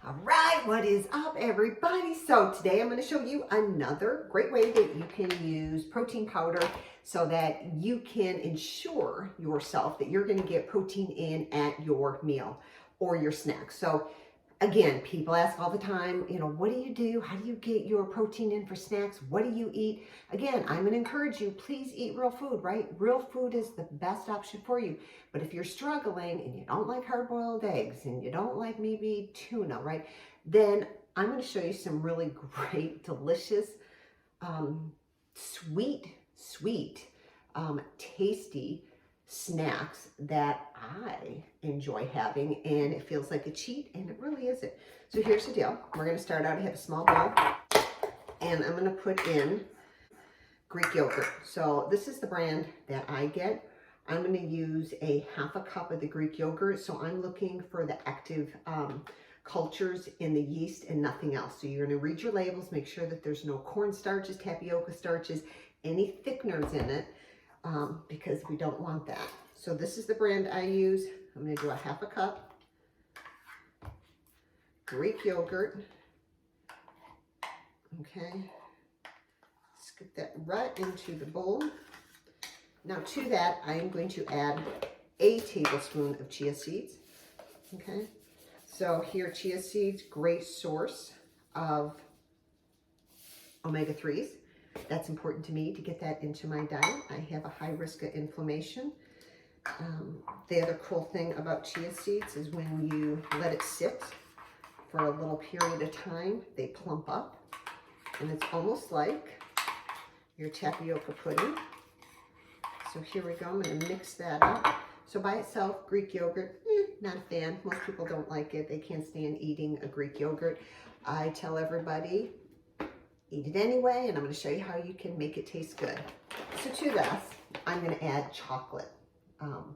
All right, what is up, everybody? So today I'm going to show you another great way that you can use protein powder so that you can ensure yourself that you're going to get protein in at your meal or your snack. So again, people ask all the time, what do you do? How do you get your protein in for snacks? What do you eat? Again, I'm going to encourage you, please eat real food, right? Real food is the best option for you. But if you're struggling and you don't like hard-boiled eggs and you don't like maybe tuna, right? Then I'm going to show you some really great, delicious, sweet, tasty snacks that I enjoy having, and it feels like a cheat, and it really isn't. So here's the deal. We're going to start out. I have a small bowl, and I'm going to put in Greek yogurt. So this is the brand that I get. I'm going to use a half a cup of the Greek yogurt. So I'm looking for the active cultures in the yeast and nothing else. So you're going to read your labels, make sure that there's no corn starches, tapioca starches, any thickeners in it, because we don't want that. So this is the brand I use. I'm going to do a half a cup Greek yogurt. Okay, scoop that right into the bowl. Now to that, I am going to add a tablespoon of chia seeds. Okay, so here, chia seeds, great source of omega-3s. That's important to me to get that into my diet. I have a high risk of inflammation. The other cool thing about chia seeds is when you let it sit for a little period of time, they plump up. And it's almost like your tapioca pudding. So here we go. I'm going to mix that up. So by itself, Greek yogurt, not a fan. Most people don't like it. They can't stand eating a Greek yogurt. I tell everybody, eat it anyway, and I'm going to show you how you can make it taste good. So to this, I'm going to add chocolate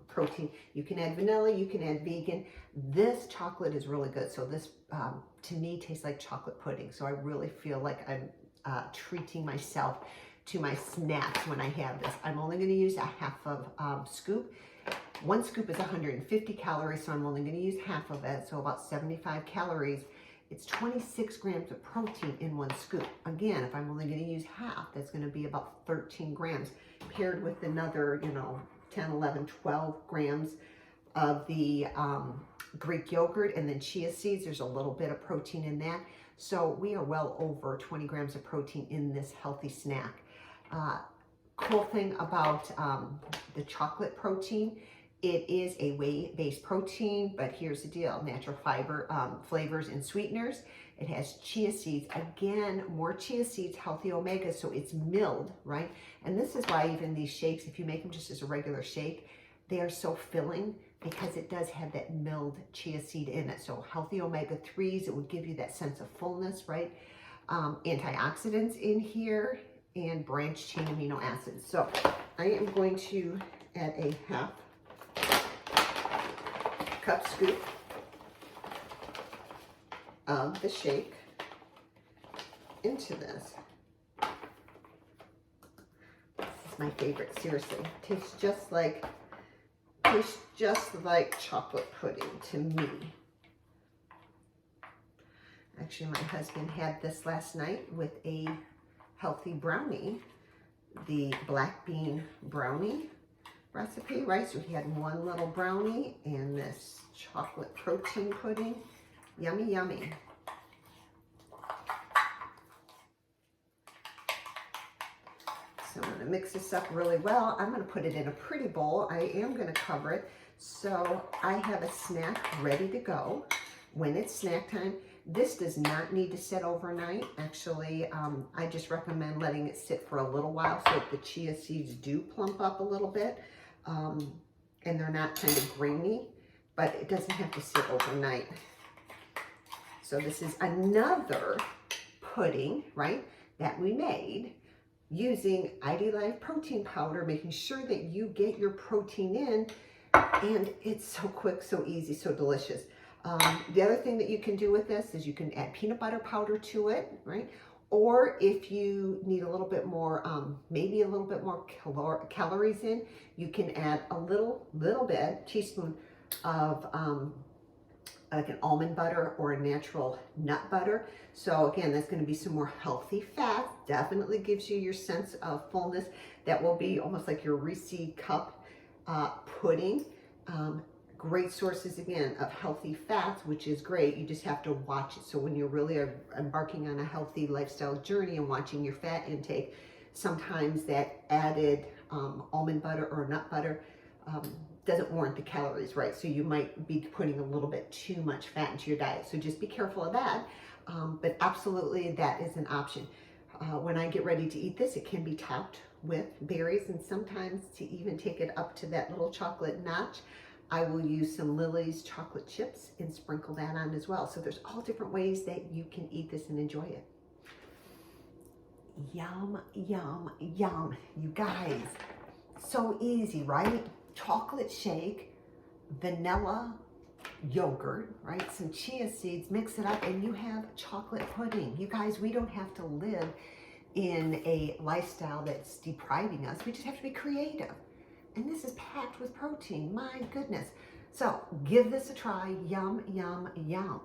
protein. You can add vanilla, you can add vegan. This chocolate is really good. So this, to me, tastes like chocolate pudding. So I really feel like I'm treating myself to my snacks when I have this. I'm only going to use a half of scoop. One scoop is 150 calories, so I'm only going to use half of it, so about 75 calories. It's 26 grams of protein in one scoop. Again, if I'm only going to use half, that's going to be about 13 grams, paired with another, 10, 11, 12 grams of the Greek yogurt, and then chia seeds. There's a little bit of protein in that. So we are well over 20 grams of protein in this healthy snack. Cool thing about the chocolate protein, it is a whey-based protein, but here's the deal: natural fiber, flavors, and sweeteners. It has chia seeds. Again, more chia seeds, healthy omega, so it's milled, right? And this is why even these shakes, if you make them just as a regular shake, they are so filling because it does have that milled chia seed in it. So healthy omega-3s, it would give you that sense of fullness, right? Antioxidants in here, and branched chain amino acids. So I am going to add a half cup scoop of the shake into this. This is my favorite, seriously. Tastes just like chocolate pudding to me. Actually, my husband had this last night with a healthy brownie, the black bean brownie recipe, right? So he had one little brownie and this chocolate protein pudding. Yummy, yummy. So I'm going to mix this up really well. I'm going to put it in a pretty bowl. I am going to cover it. So I have a snack ready to go when it's snack time. This does not need to sit overnight. Actually, I just recommend letting it sit for a little while so that the chia seeds do plump up a little bit, and they're not kind of grainy, but it doesn't have to sit overnight. So this is another pudding, right, that we made using ID Life protein powder, making sure that you get your protein in, and it's so quick, so easy, so delicious. The other thing that you can do with this is you can add peanut butter powder to it, right? Or if you need a little bit more, maybe a little bit more calories in, you can add a little bit, teaspoon of like an almond butter or a natural nut butter. So again, that's going to be some more healthy fat. Definitely gives you your sense of fullness. That will be almost like your Reese cup pudding. Great sources again of healthy fats, which is great. You just have to watch it. So when you're really embarking on a healthy lifestyle journey and watching your fat intake, sometimes that added almond butter or nut butter doesn't warrant the calories, right? So you might be putting a little bit too much fat into your diet. So just be careful of that. But absolutely, that is an option. When I get ready to eat this, it can be topped with berries, and sometimes to even take it up to that little chocolate notch, I will use some Lily's chocolate chips and sprinkle that on as well. So there's all different ways that you can eat this and enjoy it. Yum, yum, yum. You guys, so easy, right? Chocolate shake, vanilla yogurt, right? Some chia seeds, mix it up, and you have chocolate pudding. You guys, we don't have to live in a lifestyle that's depriving us. We just have to be creative. And this is packed with protein. My goodness. So give this a try. Yum, yum, yum.